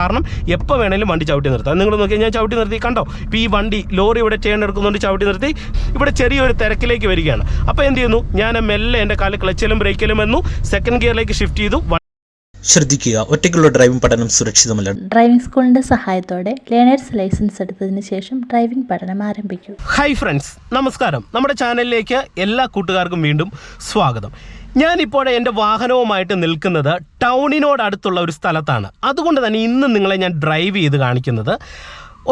കാരണം എപ്പോൾ വേണേലും വണ്ടി ചവിട്ടി നിർത്താം. നിങ്ങൾ നോക്കിയാൽ ഞാൻ ചവിട്ടി നിർത്തി കണ്ടോ. ഇപ്പോൾ ഈ വണ്ടി ലോറി ഇവിടെ ടേൺ എടുക്കുന്നുണ്ട്, ചവിട്ടി നിർത്തി ഇവിടെ ചെറിയൊരു തിരക്കിലേക്ക് വരികയാണ്. അപ്പോൾ എന്ത് ചെയ്യുന്നു, ഞാൻ മെല്ലെ എൻ്റെ കാല് ക്ലച്ചിലും ബ്രേക്കിലും വന്നു, സെക്കൻഡ് ഗിയറിലേക്ക് ഷിഫ്റ്റ് ചെയ്തു. ശ്രദ്ധിക്കുക, ഒറ്റയ്ക്കുള്ള ഡ്രൈവിംഗ് പഠനം സുരക്ഷിതമല്ല. ഡ്രൈവിംഗ് സ്കൂളിന്റെ സഹായത്തോടെ ലേണേഴ്സ് ലൈസൻസ് എടുത്തതിന് ശേഷം ഡ്രൈവിംഗ് പഠനം ആരംഭിക്കൂ. ഹായ് ഫ്രണ്ട്സ്, നമസ്കാരം. നമ്മുടെ ചാനലിലേക്ക് എല്ലാ കൂട്ടുകാർക്കും വീണ്ടും സ്വാഗതം. ഞാനിപ്പോൾ എൻ്റെ വാഹനവുമായിട്ട് നിൽക്കുന്നത് ടൗണിനോടടുത്തുള്ള ഒരു സ്ഥലത്താണ്. അതുകൊണ്ട് തന്നെ ഇന്ന് നിങ്ങളെ ഞാൻ ഡ്രൈവ് ചെയ്ത് കാണിക്കുന്നത്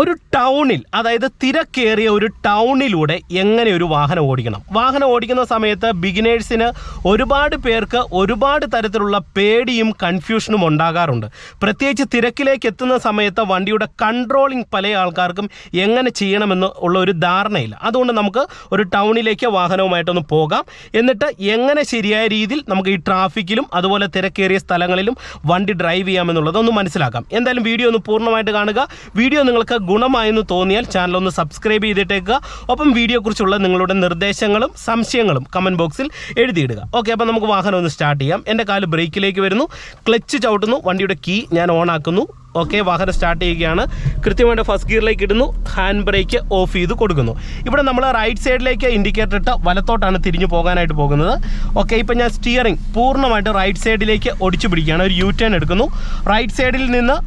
ഒരു ടൗണിൽ, അതായത് തിരക്കേറിയ ഒരു ടൗണിലൂടെ എങ്ങനെ ഒരു വാഹനം ഓടിക്കണം. വാഹനം ഓടിക്കുന്ന സമയത്ത് ബിഗിനേഴ്സിന് ഒരുപാട് പേർക്ക് ഒരുപാട് തരത്തിലുള്ള പേടിയും കൺഫ്യൂഷനും ഉണ്ടാകാറുണ്ട്. പ്രത്യേകിച്ച് തിരക്കിലേക്ക് എത്തുന്ന സമയത്ത് വണ്ടിയുടെ കൺട്രോളിങ് പല ആൾക്കാർക്കും എങ്ങനെ ചെയ്യണമെന്ന് ഉള്ള ഒരു ധാരണയില്ല. അതുകൊണ്ട് നമുക്ക് ഒരു ടൗണിലേക്ക് വാഹനവുമായിട്ടൊന്ന് പോകാം. എന്നിട്ട് എങ്ങനെ ശരിയായ രീതിയിൽ നമുക്ക് ഈ ട്രാഫിക്കിലും അതുപോലെ തിരക്കേറിയ സ്ഥലങ്ങളിലും വണ്ടി ഡ്രൈവ് ചെയ്യാമെന്നുള്ളതൊന്ന് മനസ്സിലാക്കാം. എന്തായാലും വീഡിയോ ഒന്ന് പൂർണ്ണമായിട്ട് കാണുക. വീഡിയോ നിങ്ങൾക്ക് ഗുണമായെന്ന് തോന്നിയാൽ ചാനൽ ഒന്ന് സബ്സ്ക്രൈബ് ചെയ്തിട്ടേക്കുക. ഒപ്പം വീഡിയോയെക്കുറിച്ചുള്ള നിങ്ങളുടെ നിർദ്ദേശങ്ങളും സംശയങ്ങളും കമൻറ്റ് ബോക്സിൽ എഴുതിയിടുക. ഓക്കെ, അപ്പോൾ നമുക്ക് വാഹനം ഒന്ന് സ്റ്റാർട്ട് ചെയ്യാം. എൻ്റെ കാല് ബ്രേക്കിലേക്ക് വരുന്നു, ക്ലച്ച് ചവിട്ടുന്നു, വണ്ടിയുടെ കീ ഞാൻ ഓൺ ആക്കുന്നു. ഓക്കെ, വാഹനം സ്റ്റാർട്ട് ചെയ്യുകയാണ്. കൃത്യമായിട്ട് ഫസ്റ്റ് ഗിയറിലേക്ക് ഇടുന്നു, ഹാൻഡ് ബ്രേക്ക് ഓഫ് ചെയ്ത് കൊടുക്കുന്നു. ഇവിടെ നമ്മൾ റൈറ്റ് സൈഡിലേക്ക് ഇൻഡിക്കേറ്റർ ഇട്ട് വലത്തോട്ടാണ് തിരിഞ്ഞു പോകാനായിട്ട് പോകുന്നത്. ഓക്കെ, ഇപ്പം ഞാൻ സ്റ്റിയറിംഗ് പൂർണ്ണമായിട്ട് റൈറ്റ് സൈഡിലേക്ക് ഒടിച്ചു പിടിക്കുകയാണ്. ഒരു യു ടേൺ എടുക്കുന്നു. റൈറ്റ് സൈഡിൽ നിന്ന്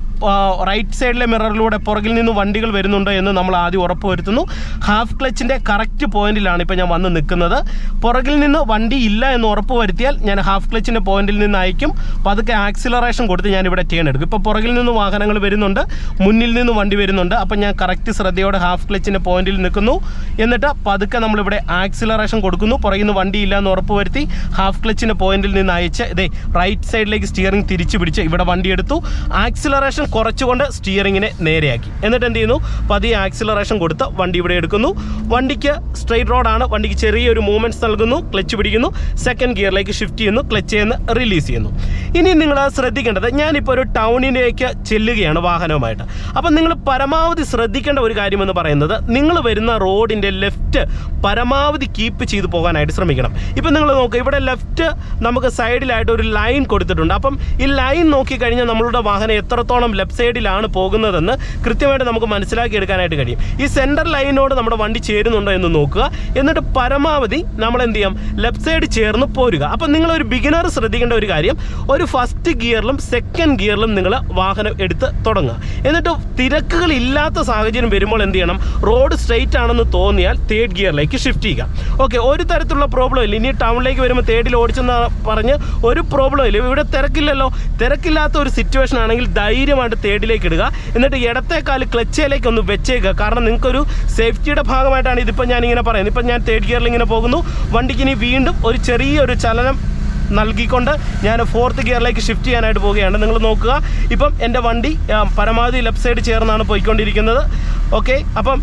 റൈറ്റ് സൈഡിലെ മിററിലൂടെ പുറകിൽ നിന്ന് വണ്ടികൾ വരുന്നുണ്ടോ എന്ന് നമ്മൾ ആദ്യം ഉറപ്പ് വരുത്തുന്നു. ഹാഫ് ക്ലച്ചിൻ്റെ കറക്റ്റ് പോയിന്റിലാണ് ഇപ്പോൾ ഞാൻ വന്ന് നിൽക്കുന്നത്. പുറകിൽ നിന്ന് വണ്ടി ഇല്ല എന്ന് ഉറപ്പ് വരുത്തിയാൽ ഞാൻ ഹാഫ് ക്ലച്ചിൻ്റെ പോയിന്റിൽ നിന്ന് അയക്കും. പതുക്കെ ആക്സിലറേഷൻ കൊടുത്ത് ഞാൻ ഇവിടെ ടേൺ എടുക്കും. ഇപ്പോൾ പുറകിൽ നിന്ന് വാഹനങ്ങൾ വരുന്നുണ്ട്, മുന്നിൽ നിന്ന് വണ്ടി വരുന്നുണ്ട്. അപ്പം ഞാൻ കറക്റ്റ് ശ്രദ്ധയോടെ ഹാഫ് ക്ലച്ചിൻ്റെ പോയിന്റിൽ നിൽക്കുന്നു. എന്നിട്ട് പതുക്കെ നമ്മളിവിടെ ആക്സിലറേഷൻ കൊടുക്കുന്നു. പുറകിൽ നിന്ന് വണ്ടി ഇല്ല എന്ന് ഉറപ്പ് വരുത്തി ഹാഫ് ക്ലച്ചിൻ്റെ പോയിന്റിൽ നിന്ന് അയച്ച് ഇതേ റൈറ്റ് സൈഡിലേക്ക് സ്റ്റിയറിംഗ് തിരിച്ചു പിടിച്ച് ഇവിടെ വണ്ടി എടുത്തു. ആക്സിലറേഷൻ കുറച്ചുകൊണ്ട് സ്റ്റിയറിങ്ങിനെ നേരെയാക്കി. എന്നിട്ട് എന്ത് ചെയ്യുന്നു, പതിയെ ആക്സിലറേഷൻ കൊടുത്ത് വണ്ടി ഇവിടെ എടുക്കുന്നു. വണ്ടിക്ക് സ്ട്രെയിറ്റ് റോഡാണ്, വണ്ടിക്ക് ചെറിയൊരു മൂവ്മെൻറ്റ്സ് നൽകുന്നു, ക്ലച്ച് പിടിക്കുന്നു, സെക്കൻഡ് ഗിയറിലേക്ക് ഷിഫ്റ്റ് ചെയ്യുന്നു, ക്ലച്ച് ചെയ്യുന്ന റിലീസ് ചെയ്യുന്നു. ഇനി നിങ്ങൾ ശ്രദ്ധിക്കേണ്ടത്, ഞാനിപ്പോൾ ഒരു ടൗണിലേക്ക് ചെല്ലുകയാണ് വാഹനവുമായിട്ട്. അപ്പം നിങ്ങൾ പരമാവധി ശ്രദ്ധിക്കേണ്ട ഒരു കാര്യമെന്ന് പറയുന്നത്, നിങ്ങൾ വരുന്ന റോഡിൻ്റെ ലെഫ്റ്റ് പരമാവധി കീപ്പ് ചെയ്ത് പോകാനായിട്ട് ശ്രമിക്കണം. ഇപ്പം നിങ്ങൾ നോക്കുക, ഇവിടെ ലെഫ്റ്റ് നമുക്ക് സൈഡിലായിട്ട് ഒരു ലൈൻ കൊടുത്തിട്ടുണ്ട്. അപ്പം ഈ ലൈൻ നോക്കിക്കഴിഞ്ഞാൽ നമ്മളുടെ വാഹനം എത്രത്തോളം ലെഫ്റ്റ് സൈഡിലാണ് പോകുന്നതെന്ന് കൃത്യമായിട്ട് നമുക്ക് മനസ്സിലാക്കി എടുക്കാനായിട്ട് കഴിയും. ഈ സെൻറ്റർ ലൈനോട് നമ്മുടെ വണ്ടി ചേരുന്നുണ്ടോ എന്ന് നോക്കുക. എന്നിട്ട് പരമാവധി നമ്മൾ എന്ത് ചെയ്യാം, ലെഫ്റ്റ് സൈഡ് ചേർന്ന് പോരുക. അപ്പം നിങ്ങളൊരു ബിഗിനർ ശ്രദ്ധിക്കേണ്ട ഒരു കാര്യം, ഒരു ഫസ്റ്റ് ഗിയറിലും സെക്കൻഡ് ഗിയറിലും നിങ്ങൾ വാഹനം എടുത്ത് തുടങ്ങുക. എന്നിട്ട് തിരക്കുകളില്ലാത്ത സാഹചര്യം വരുമ്പോൾ എന്ത് ചെയ്യണം, റോഡ് സ്ട്രെയിറ്റ് ആണെന്ന് തോന്നിയാൽ തേർഡ് ഗിയറിലേക്ക് ഷിഫ്റ്റ് ചെയ്യുക. ഓക്കെ, ഒരു തരത്തിലുള്ള പ്രോബ്ലം ഇല്ല. ഇനി ടൗണിലേക്ക് വരുമ്പോൾ തേർഡിൽ ഓടിച്ചെന്ന് പറഞ്ഞ് ഒരു പ്രോബ്ലം ഇല്ല. ഇവിടെ തിരക്കില്ലല്ലോ. തിരക്കില്ലാത്ത ഒരു സിറ്റുവേഷൻ ആണെങ്കിൽ ധൈര്യമായിട്ട് തേർഡിലേക്ക് ഇടുക. എന്നിട്ട് ഇടത്തേക്കാൽ ക്ലച്ചിലേക്ക് ഒന്ന് വെച്ചേക്കുക. കാരണം നിങ്ങൾക്കൊരു സേഫ്റ്റിയുടെ ഭാഗമായിട്ടാണ് ഇതിപ്പോൾ ഞാനിങ്ങനെ പറയുന്നത്. ഇപ്പം ഞാൻ തേർഡ് ഗിയറിൽ ഇങ്ങനെ പോകുന്നു. വണ്ടിക്ക് ഇനി വീണ്ടും ഒരു ചെറിയൊരു ചലനം നൽകിക്കൊണ്ട് ഞാൻ ഫോർത്ത് ഗിയറിലേക്ക് ഷിഫ്റ്റ് ചെയ്യാനായിട്ട് പോവുകയാണ്. നിങ്ങൾ നോക്കുക, ഇപ്പം എൻ്റെ വണ്ടി പരമാവധി ലെഫ്റ്റ് സൈഡ് ചേർന്നാണ് പോയിക്കൊണ്ടിരിക്കുന്നത്. ഓക്കെ, അപ്പം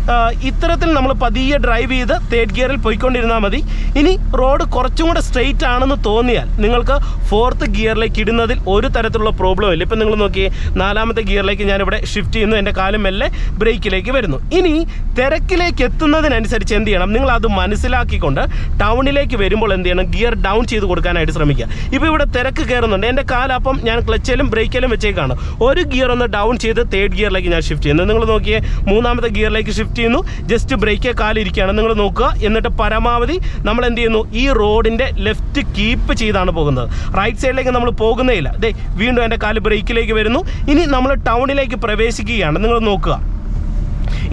ഇത്തരത്തിൽ നമ്മൾ പതിയെ ഡ്രൈവ് ചെയ്ത് തേർഡ് ഗിയറിൽ പോയിക്കൊണ്ടിരുന്നാൽ മതി. ഇനി റോഡ് കുറച്ചും കൂടെ സ്ട്രെയിറ്റ് ആണെന്ന് തോന്നിയാൽ നിങ്ങൾക്ക് ഫോർത്ത് ഗിയറിലേക്ക് ഇടുന്നതിൽ ഒരു തരത്തിലുള്ള പ്രോബ്ലം ഇല്ല. ഇപ്പം നിങ്ങൾ നോക്കിയേ, നാലാമത്തെ ഗിയറിലേക്ക് ഞാനിവിടെ ഷിഫ്റ്റ് ചെയ്യുന്നു, എൻ്റെ കാലും മെല്ലെ ബ്രേക്കിലേക്ക് വരുന്നു. ഇനി തിരക്കിലേക്ക് എത്തുന്നതിനനുസരിച്ച് എന്ത് ചെയ്യണം, നിങ്ങൾ അത് മനസ്സിലാക്കിക്കൊണ്ട് ടൗണിലേക്ക് വരുമ്പോൾ എന്ത് ചെയ്യണം, ഗിയർ ഡൗൺ ചെയ്ത് കൊടുക്കാനായിട്ട് ശ്രമിക്കുക. ഇപ്പോൾ ഇവിടെ തിരക്ക് കയറുന്നുണ്ട്, എൻ്റെ കാലപ്പം ഞാൻ ക്ലച്ചിലും ബ്രേക്കിലും വെച്ചേക്കാണ്. ഒരു ഗിയർ ഒന്ന് ഡൗൺ ചെയ്ത് തേർഡ് ഗിയറിലേക്ക് ഞാൻ ഷിഫ്റ്റ് ചെയ്യുന്നു. നിങ്ങൾ നോക്കിയേ, മൂന്നാമത്തെ ഗിയറിലേക്ക് ഷിഫ്റ്റ് ചെയ്യുന്നു, ജസ്റ്റ് ബ്രേക്ക് കാലിരിക്കുകയാണ്. നിങ്ങൾ നോക്കുക. എന്നിട്ട് പരമാവധി നമ്മൾ എന്ത് ചെയ്യുന്നു, ഈ റോഡിൻ്റെ ലെഫ്റ്റ് കീപ്പ് ചെയ്താണ് പോകുന്നത്. റൈറ്റ് സൈഡിലേക്ക് നമ്മൾ പോകുന്നേ ഇല്ല. ദേ വീണ്ടും എൻ്റെ കാല് ബ്രേക്കിലേക്ക് വരുന്നു. ഇനി നമ്മൾ ടൗണിലേക്ക് പ്രവേശിക്കുകയാണ്. നിങ്ങൾ നോക്കുക,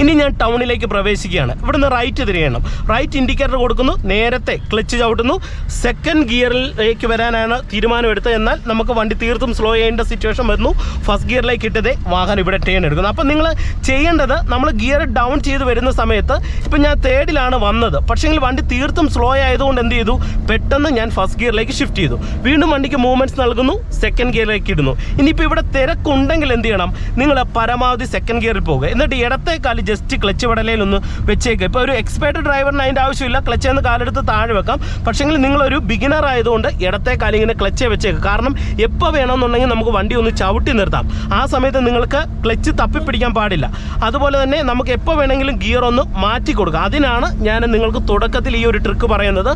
ഇനി ഞാൻ ടൗണിലേക്ക് പ്രവേശിക്കുകയാണ്. ഇവിടുന്ന് റൈറ്റ് തിരിയണം. റൈറ്റ് ഇൻഡിക്കേറ്റർ കൊടുക്കുന്നു, നേരത്തെ ക്ലച്ച് ചവിട്ടുന്നു. സെക്കൻഡ് ഗിയറിലേക്ക് വരാനാണ് തീരുമാനമെടുത്തത്. എന്നാൽ നമുക്ക് വണ്ടി തീർത്തും സ്ലോ ചെയ്യേണ്ട സിറ്റുവേഷൻ വരുന്നു. ഫസ്റ്റ് ഗിയറിലേക്ക് ഇട്ടതേ വാഹനം ഇവിടെ ടേൺ എടുക്കുന്നു. അപ്പം നിങ്ങൾ ചെയ്യേണ്ടത്, നമ്മൾ ഗിയർ ഡൗൺ ചെയ്ത് വരുന്ന സമയത്ത്, ഇപ്പം ഞാൻ തേർഡിലാണ് വന്നത്, പക്ഷേങ്കിൽ വണ്ടി തീർത്തും സ്ലോ ആയതുകൊണ്ട് എന്ത് ചെയ്തു, പെട്ടെന്ന് ഞാൻ ഫസ്റ്റ് ഗിയറിലേക്ക് ഷിഫ്റ്റ് ചെയ്തു. വീണ്ടും വണ്ടിക്ക് മൂവ്മെൻറ്റ്സ് നൽകുന്നു, സെക്കൻഡ് ഗിയറിലേക്ക് ഇടുന്നു. ഇനിയിപ്പോൾ ഇവിടെ തിരക്കുണ്ടെങ്കിൽ എന്ത് ചെയ്യണം, നിങ്ങൾ പരമാവധി സെക്കൻഡ് ഗിയറിൽ പോകുക. എന്നിട്ട് ഇടത്തെ കാല് ജസ്റ്റ് ക്ലച്ച് പെടലയിലൊന്ന് വെച്ചേക്കുക. ഇപ്പോൾ ഒരു എക്സ്പേർട്ട് ഡ്രൈവറിന് അതിൻ്റെ ആവശ്യമില്ല, ക്ലച്ചിൽ നിന്ന് കാലെടുത്ത് താഴെ വെക്കാം. പക്ഷേങ്കിൽ നിങ്ങളൊരു ബിഗിനർ ആയതുകൊണ്ട് ഇടത്തെ കാലിങ്ങനെ ക്ലച്ച് വെച്ചേക്കുക. കാരണം എപ്പോൾ വേണമെന്നുണ്ടെങ്കിൽ നമുക്ക് വണ്ടി ഒന്ന് ചവിട്ടി നിർത്താം. ആ സമയത്ത് നിങ്ങൾക്ക് ക്ലച്ച് തപ്പിപ്പിടിക്കാൻ പാടില്ല. അതുപോലെ തന്നെ നമുക്ക് എപ്പോൾ വേണമെങ്കിലും ഗിയർ ഒന്ന് മാറ്റി കൊടുക്കാം. അതിനാണ് ഞാൻ നിങ്ങൾക്ക് തുടക്കത്തിൽ ഈ ഒരു ട്രിക്ക് പറയുന്നത്.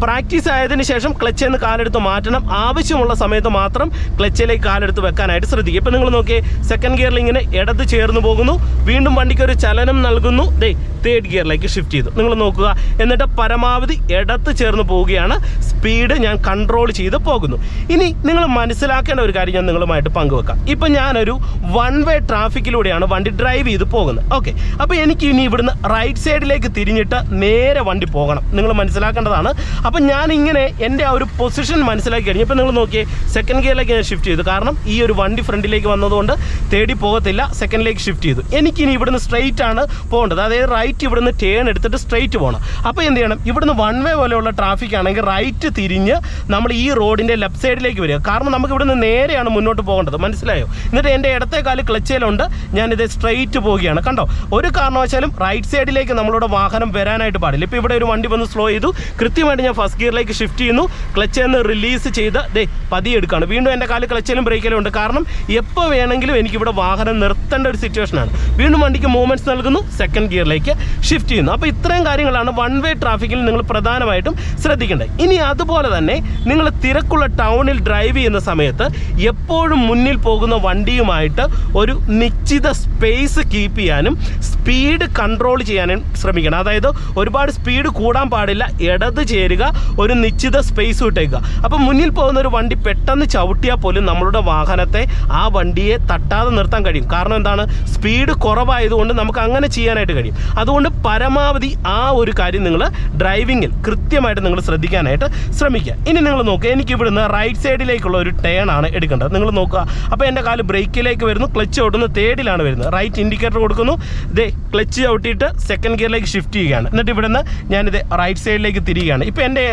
പ്രാക്ടീസ് ആയതിനു ശേഷം ക്ലച്ചിൽ നിന്ന് കാലെടുത്ത് മാറ്റണം. ആവശ്യമുള്ള സമയത്ത് മാത്രം ക്ലച്ചിലേക്ക് കാലെടുത്ത് വെക്കാനായിട്ട് ശ്രദ്ധിക്കുക. ഇപ്പം നിങ്ങൾ നോക്കിയേ, സെക്കൻഡ് ഗിയറിൽ ഇങ്ങനെ ഇടത് ചേർന്ന് പോകുന്നു, വീണ്ടും വണ്ടിക്ക് ഒരു ചലനം നൽകുന്നു, തേർഡ് ഗിയറിലേക്ക് ഷിഫ്റ്റ് ചെയ്തു. നിങ്ങൾ നോക്കുക, എന്നിട്ട് പരമാവധി ഇടത്ത് ചേർന്ന് പോവുകയാണ്. സ്പീഡ് ഞാൻ കൺട്രോൾ ചെയ്ത് പോകുന്നു. ഇനി നിങ്ങൾ മനസ്സിലാക്കേണ്ട ഒരു കാര്യം ഞാൻ നിങ്ങളുമായിട്ട് പങ്കുവെക്കാം. ഇപ്പം ഞാനൊരു വൺ വേ ട്രാഫിക്കിലൂടെയാണ് വണ്ടി ഡ്രൈവ് ചെയ്ത് പോകുന്നത്. ഓക്കെ, അപ്പോൾ എനിക്ക് ഇനി ഇവിടുന്ന് റൈറ്റ് സൈഡിലേക്ക് തിരിഞ്ഞിട്ട് നേരെ വണ്ടി പോകണം. നിങ്ങൾ മനസ്സിലാക്കേണ്ടതാണ്. അപ്പം ഞാനിങ്ങനെ എൻ്റെ ആ ഒരു പൊസിഷൻ മനസ്സിലാക്കി കഴിഞ്ഞു. ഇപ്പം നിങ്ങൾ നോക്കിയേ, സെക്കൻഡ് ഗിയറിലേക്ക് ഞാൻ ഷിഫ്റ്റ് ചെയ്തു. കാരണം ഈ ഒരു വണ്ടി ഫ്രണ്ടിലേക്ക് വന്നതുകൊണ്ട് തേടി പോകത്തില്ല. സെക്കൻഡിലേക്ക് ഷിഫ്റ്റ് ചെയ്തു. എനിക്കിനി ഇവിടുന്ന് സ്ട്രെയിറ്റ് ആണ് പോകേണ്ടത്. അതായത് റൈറ്റ് ഇവിടുന്ന് ടേൺ എടുത്തിട്ട് സ്ട്രെയിറ്റ് പോകണം. അപ്പോൾ എന്ത് ചെയ്യണം, ഇവിടുന്ന് വൺ വേ പോലെയുള്ള ട്രാഫിക് ആണെങ്കിൽ റൈറ്റ് തിരിഞ്ഞ് നമ്മൾ ഈ റോഡിൻ്റെ ലെഫ്റ്റ് സൈഡിലേക്ക് വരിക. കാരണം നമുക്ക് ഇവിടുന്ന് നേരെയാണ് മുന്നോട്ട് പോകേണ്ടത്. മനസ്സിലായോ? എന്നിട്ട് എൻ്റെ ഇടത്തെ കാല് ക്ലച്ചിലുണ്ട്, ഞാനിത് സ്ട്രെയിറ്റ് പോവുകയാണ്. കണ്ടോ, ഒരു കാരണവശാലും റൈറ്റ് സൈഡിലേക്ക് നമ്മളുടെ വാഹനം വരാനായിട്ട് പാടില്ല. ഇപ്പോൾ ഇവിടെ ഒരു വണ്ടി വന്ന് സ്ലോ ചെയ്തു, കൃത്യമായിട്ട് ഞാൻ ഫസ്റ്റ് ഗിയറിലേക്ക് ഷിഫ്റ്റ് ചെയ്യുന്നു, ക്ലച്ചിൽ നിന്ന് റിലീസ് ചെയ്ത് പതിയെ എടുക്കുകയാണ്. വീണ്ടും എൻ്റെ കാല് ക്ലച്ചിലും ബ്രേക്കിലും ഉണ്ട്. കാരണം എപ്പോൾ വേണമെങ്കിലും എനിക്കിവിടെ വാഹനം നിർത്തേണ്ട ഒരു സിറ്റുവേഷനാണ്. വീണ്ടും വണ്ടിക്ക് മൂവ്മെൻറ്റ്സ് നൽകുന്നു, സെക്കൻഡ് ഗിയറിലേക്ക് ഷിഫ്റ്റ് ചെയ്യുന്നു. അപ്പോൾ ഇത്രയും കാര്യങ്ങളാണ് വൺ വേ ട്രാഫിക്കിൽ നിങ്ങൾ പ്രധാനമായിട്ടും ശ്രദ്ധിക്കേണ്ടത്. ഇനി അതുപോലെ തന്നെ നിങ്ങൾ തിരക്കുള്ള ടൗണിൽ ഡ്രൈവ് ചെയ്യുന്ന സമയത്ത് എപ്പോഴും മുന്നിൽ പോകുന്ന വണ്ടിയുമായിട്ട് ഒരു നിശ്ചിത സ്പേസ് കീപ്പ് ചെയ്യാനും സ്പീഡ് കൺട്രോൾ ചെയ്യാനും ശ്രമിക്കണം. അതായത് ഒരുപാട് സ്പീഡ് കൂടാൻ പാടില്ല, ഇടത് ചേരുക, ഒരു നിശ്ചിത സ്പേസ് വിട്ടേക്കുക. അപ്പോൾ മുന്നിൽ പോകുന്ന ഒരു വണ്ടി പെട്ടെന്ന് ചവിട്ടിയാൽ പോലും നമ്മളുടെ വാഹനത്തെ ആ വണ്ടിയെ തട്ടാതെ നിർത്താൻ കഴിയും. കാരണം എന്താണ്, സ്പീഡ് കുറവായതുകൊണ്ട് നമുക്ക് അങ്ങനെ ചെയ്യാനായിട്ട് കഴിയും. അതുകൊണ്ട് പരമാവധി ആ ഒരു കാര്യം നിങ്ങൾ ഡ്രൈവിങ്ങിൽ കൃത്യമായിട്ട് നിങ്ങൾ ശ്രദ്ധിക്കാനായിട്ട് ശ്രമിക്കുക. ഇനി നിങ്ങൾ നോക്കുക, എനിക്ക് ഇവിടുന്ന് റൈറ്റ് സൈഡിലേക്കുള്ള ഒരു ടേൺ ആണ് എടുക്കേണ്ടത്. നിങ്ങൾ നോക്കുക, അപ്പോൾ എൻ്റെ കാല് ബ്രേക്കിലേക്ക് വരുന്നു, ക്ലച്ച് ചവിട്ടുന്നു, തേർഡിലാണ് വരുന്നത്. റൈറ്റ് ഇൻഡിക്കേറ്റർ കൊടുക്കുന്നു, ക്ലച്ച് ചവിട്ടിയിട്ട് സെക്കൻഡ് ഗിയറിലേക്ക് ഷിഫ്റ്റ് ചെയ്യുകയാണ്. എന്നിട്ട് ഇവിടുന്ന് ഞാനിത് റൈറ്റ് സൈഡിലേക്ക് തിരിയുകയാണ്. ഇപ്പോൾ എൻ്റെ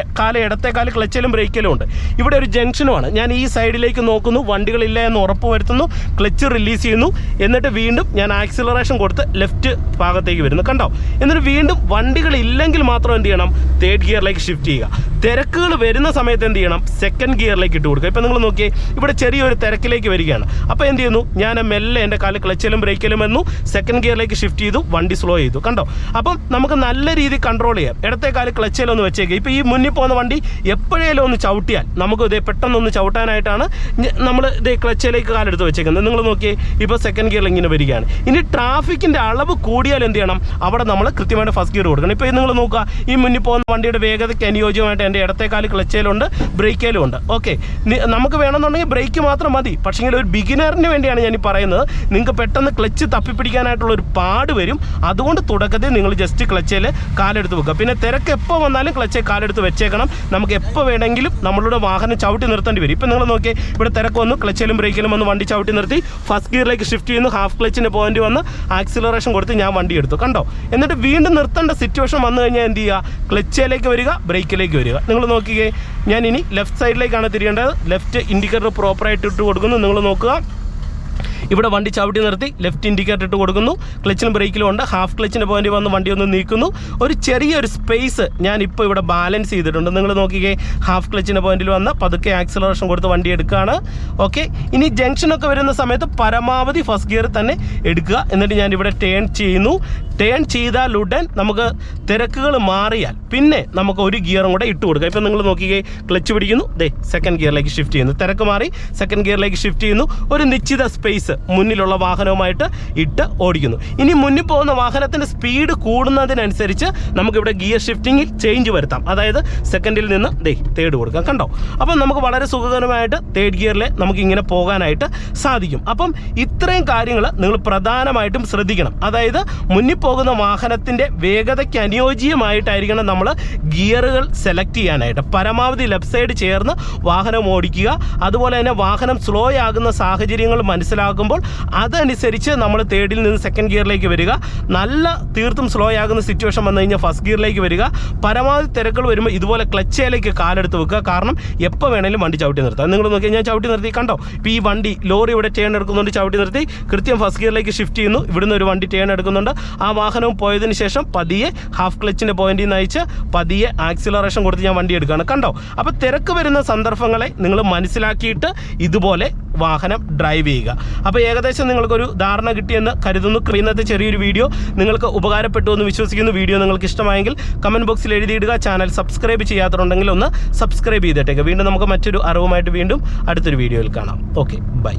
ഇടത്തെ കാല് ക്ലച്ചിലും ബ്രേക്കിലും ഉണ്ട്. ഇവിടെ ഒരു ജംഗ്ഷനുമാണ്. ഞാൻ ഈ സൈഡിലേക്ക് നോക്കുന്നു, വണ്ടികളില്ല എന്ന് ഉറപ്പ് വരുത്തുന്നു, ക്ലച്ച് റിലീസ് ചെയ്യുന്നു, എന്നിട്ട് വീണ്ടും ഞാൻ ആക്സിലറേഷൻ കൊടുത്ത് ലെഫ്റ്റ് ഭാഗത്തേക്ക് വരുന്നു. കണ്ടോ? എന്നിട്ട് വീണ്ടും വണ്ടികളില്ലെങ്കിൽ മാത്രം എന്ത് ചെയ്യണം, തേർഡ് ഗിയറിലേക്ക് ഷിഫ്റ്റ് ചെയ്യുക. തിരക്കുകൾ വരുന്ന സമയത്ത് എന്ത് ചെയ്യണം, സെക്കൻഡ് ഗിയറിലേക്ക് ഇട്ട് കൊടുക്കുക. ഇപ്പം നിങ്ങൾ നോക്കിയേ, ഇവിടെ ചെറിയൊരു തിരക്കിലേക്ക് വരികയാണ്. അപ്പോൾ എന്ത് ചെയ്യുന്നു, ഞാൻ മെല്ലെ എൻ്റെ കാല് ക്ലച്ചിലും ബ്രേക്കിലും വന്നു, സെക്കൻഡ് ഗിയറിലേക്ക് ഷിഫ്റ്റ് ചെയ്തു, വണ്ടി സ്ലോ ചെയ്തു. കണ്ടോ? അപ്പം നമുക്ക് നല്ല രീതിയിൽ കൺട്രോൾ ചെയ്യാം. ഇടത്തെ കാല് ക്ലച്ചിലൊന്ന് വെച്ചേക്കുക. ഇപ്പോൾ ഈ മുന്നിൽ പോകുന്ന വണ്ടി എപ്പോഴേലും ഒന്ന് ചവിട്ടിയാൽ നമുക്ക് പെട്ടെന്നൊന്ന് ചവിട്ടാനായിട്ടാണ് നമ്മൾ ക്ലച്ചിലേക്ക് കാലെടുത്ത് വെച്ചേക്കുന്നത്. നിങ്ങൾ നോക്കിയേ, ഇപ്പോൾ സെക്കൻഡ് ഗിയറിൽ ഇങ്ങനെ വരികയാണ്. ഇനി ട്രാഫിക്കിൻ്റെ അളവ് കൂടിയാൽ എന്ത് ചെയ്യണം, അവിടെ നമ്മൾ കൃത്യമായിട്ട് ഫസ്റ്റ് ഗിയർ കൊടുക്കണം. ഇപ്പോൾ നിങ്ങൾ നോക്കുക, ഈ മുന്നിൽ പോകുന്ന വണ്ടിയുടെ വേഗതയ്ക്ക് അനുയോജ്യമായിട്ട് എൻ്റെ ഇടത്തെ കാല് ക്ലച്ചിലുണ്ട്, ബ്രേക്കിലും ഉണ്ട്. ഓക്കെ, നമുക്ക് വേണമെന്നുണ്ടെങ്കിൽ ബ്രേക്ക് മാത്രം മതി. പക്ഷേ ഒരു ബിഗിനറിന് വേണ്ടിയാണ് ഞാൻ ഈ പറയുന്നത്. നിങ്ങൾക്ക് പെട്ടെന്ന് ക്ലച്ച് തപ്പിപ്പിടിക്കാനായിട്ടുള്ള ഒരു പാട് വരും. അതുകൊണ്ട് തുടക്കത്തിൽ നിങ്ങൾ ജസ്റ്റ് ക്ലച്ചിൽ കാലെടുത്ത് വെക്കുക. പിന്നെ തിരക്ക് എപ്പോൾ വന്നാലും ക്ലച്ചിൽ കാലെടുത്ത് വെച്ചേക്കണം. നമുക്ക് എപ്പോൾ വേണമെങ്കിലും നമ്മളുടെ വാഹനം ചവിട്ടി നിർത്തേണ്ടി വരും. ഇപ്പം നിങ്ങൾ നോക്കിയേ, ഇവിടെ തിരക്ക് വന്നു, ക്ലച്ചിലും ബ്രേക്കിലും വന്ന് വണ്ടി ചവിട്ടി നിർത്തി, ഫസ്റ്റ് ഗിയറിലേക്ക് ഷിഫ്റ്റ് ചെയ്യുന്നു, ഹാഫ് ക്ലച്ചിൻ്റെ പോയിന്റ് വന്ന് ആക്സിലറേഷൻ കൊടുത്ത് ഞാൻ വണ്ടി എടുത്തു. കണ്ടോ? എന്നിട്ട് വീണ്ടും നിർത്തേണ്ട സിറ്റുവേഷൻ വന്നു കഴിഞ്ഞാൽ എന്ത് ചെയ്യുക, ക്ലച്ചിലേക്ക് വരിക, ബ്രേക്കിലേക്ക് വരിക. നിങ്ങൾ നോക്കിയേ, ഞാൻ ഇനി ലെഫ്റ്റ് സൈഡിലേക്കാണ് തിരിയേണ്ടത്. ലെഫ്റ്റ് ഇൻഡിക്കേറ്റർ പ്രോപ്പറായിട്ട് ഇട്ട് കൊടുക്കുന്നു. നിങ്ങൾ നോക്കുക, ഇവിടെ വണ്ടി ചവിട്ടി നിർത്തി ലെഫ്റ്റ് ഇൻഡിക്കേറ്റർ ഇട്ട് കൊടുക്കുന്നു, ക്ലച്ചിലും ബ്രേക്കിലും ഉണ്ട്, ഹാഫ് ക്ലച്ചിൻ്റെ പോയിന്റ് വന്ന് വണ്ടി ഒന്ന് നീക്കുന്നു. ഒരു ചെറിയൊരു സ്പേസ് ഞാനിപ്പോൾ ഇവിടെ ബാലൻസ് ചെയ്തിട്ടുണ്ട്. നിങ്ങൾ നോക്കിക്കേ, ഹാഫ് ക്ലച്ചിൻ്റെ പോയിന്റിൽ വന്ന് പതുക്കെ ആക്സിലറേഷൻ കൊടുത്ത് വണ്ടി എടുക്കുകയാണ്. ഓക്കെ, ഇനി ജംഗ്ഷനൊക്കെ വരുന്ന സമയത്ത് പരമാവധി ഫസ്റ്റ് ഗിയർ തന്നെ എടുക്കുക. എന്നിട്ട് ഞാൻ ഇവിടെ ടേൺ ചെയ്യുന്നു. ടേൺ ചെയ്താൽ ഉടൻ നമുക്ക് തിരക്കുകൾ മാറിയാൽ പിന്നെ നമുക്ക് ഒരു ഗിയറും കൂടെ ഇട്ട് കൊടുക്കുക. ഇപ്പം നിങ്ങൾ നോക്കിക്കേ, ക്ലച്ച് പിടിക്കുന്നു, സെക്കൻഡ് ഗിയറിലേക്ക് ഷിഫ്റ്റ് ചെയ്യുന്നു, തിരക്ക് മാറി സെക്കൻഡ് ഗിയറിലേക്ക് ഷിഫ്റ്റ് ചെയ്യുന്നു. ഒരു നിശ്ചിത സ്പേസ് മുന്നിലുള്ള വാഹനവുമായിട്ട് ഇട്ട് ഓടിക്കുന്നു. ഇനി മുന്നിൽ പോകുന്ന വാഹനത്തിൻ്റെ സ്പീഡ് കൂടുന്നതിനനുസരിച്ച് നമുക്കിവിടെ ഗിയർ ഷിഫ്റ്റിങ്ങിൽ ചേഞ്ച് വരുത്താം. അതായത് സെക്കൻഡിൽ നിന്ന് തേർഡ് കൊടുക്കാം. കണ്ടോ? അപ്പം നമുക്ക് വളരെ സുഖകരമായിട്ട് തേർഡ് ഗിയറിൽ നമുക്ക് ഇങ്ങനെ പോകാനായിട്ട് സാധിക്കും. അപ്പം ഇത്രയും കാര്യങ്ങൾ നിങ്ങൾ പ്രധാനമായിട്ടും ശ്രദ്ധിക്കണം. അതായത് മുന്നിൽ പോകുന്ന വാഹനത്തിൻ്റെ വേഗതയ്ക്ക് അനുയോജ്യമായിട്ടായിരിക്കണം നമ്മൾ ഗിയറുകൾ സെലക്ട് ചെയ്യാനായിട്ട്. പരമാവധി ലെഫ്റ്റ് സൈഡ് ചേർന്ന് വാഹനം ഓടിക്കുക. അതുപോലെ തന്നെ വാഹനം സ്ലോ ആകുന്ന സാഹചര്യങ്ങൾ മനസ്സിലാക്കുക. ആകുമ്പോൾ അതനുസരിച്ച് നമ്മൾ തേർഡിൽ നിന്ന് സെക്കൻഡ് ഗിയറിലേക്ക് വരിക. നല്ല തീർത്തും സ്ലോ ആകുന്ന സിറ്റുവേഷൻ വന്നു കഴിഞ്ഞാൽ ഫസ്റ്റ് ഗിയറിലേക്ക് വരിക. പരമാവധി തിരക്കുകൾ വരുമ്പോൾ ഇതുപോലെ ക്ലച്ചിലേക്ക് കാലെടുത്ത് വെക്കുക. കാരണം എപ്പോൾ വേണേലും വണ്ടി ചവിട്ടി നിർത്താം. നിങ്ങൾ നോക്കിയാൽ ഞാൻ ചവിട്ടി നിർത്തി കണ്ടോ. ഇപ്പോൾ ഈ വണ്ടി ലോറി ഇവിടെ ടേൺ എടുക്കുന്നുണ്ട്, ചവിട്ടി നിർത്തി കൃത്യം ഫസ്റ്റ് ഗിയറിലേക്ക് ഷിഫ്റ്റ് ചെയ്യുന്നു. ഇവിടുന്ന് ഒരു വണ്ടി ടേൺ എടുക്കുന്നുണ്ട്. ആ വാഹനവും പോയതിന് ശേഷം പതിയെ ഹാഫ് ക്ലച്ചിൻ്റെ പോയിന്റിൽ നിന്ന് അയച്ച് പതിയെ ആക്സിലറേഷൻ കൊടുത്ത് ഞാൻ വണ്ടി എടുക്കുകയാണ്. കണ്ടോ. അപ്പോൾ തിരക്ക് വരുന്ന സന്ദർഭങ്ങളെ നിങ്ങൾ മനസ്സിലാക്കിയിട്ട് ഇതുപോലെ വാഹനം ഡ്രൈവ് ചെയ്യുക. അപ്പോൾ ഏകദേശം നിങ്ങൾക്കൊരു ധാരണ കിട്ടിയെന്ന് കരുതുന്നു. ഇന്നത്തെ ചെറിയൊരു വീഡിയോ നിങ്ങൾക്ക് ഉപകാരപ്പെട്ടു എന്ന് വിശ്വസിക്കുന്നു. വീഡിയോ നിങ്ങൾക്ക് ഇഷ്ടമായെങ്കിൽ കമൻറ്റ് ബോക്സിൽ എഴുതിയിടുക. ചാനൽ സബ്സ്ക്രൈബ് ചെയ്യാത്തതുണ്ടെങ്കിൽ ഒന്ന് സബ്സ്ക്രൈബ് ചെയ്തിട്ടേക്ക്. വീണ്ടും നമുക്ക് മറ്റൊരു അറിവുമായിട്ട് വീണ്ടും അടുത്തൊരു വീഡിയോയിൽ കാണാം. Okay, by.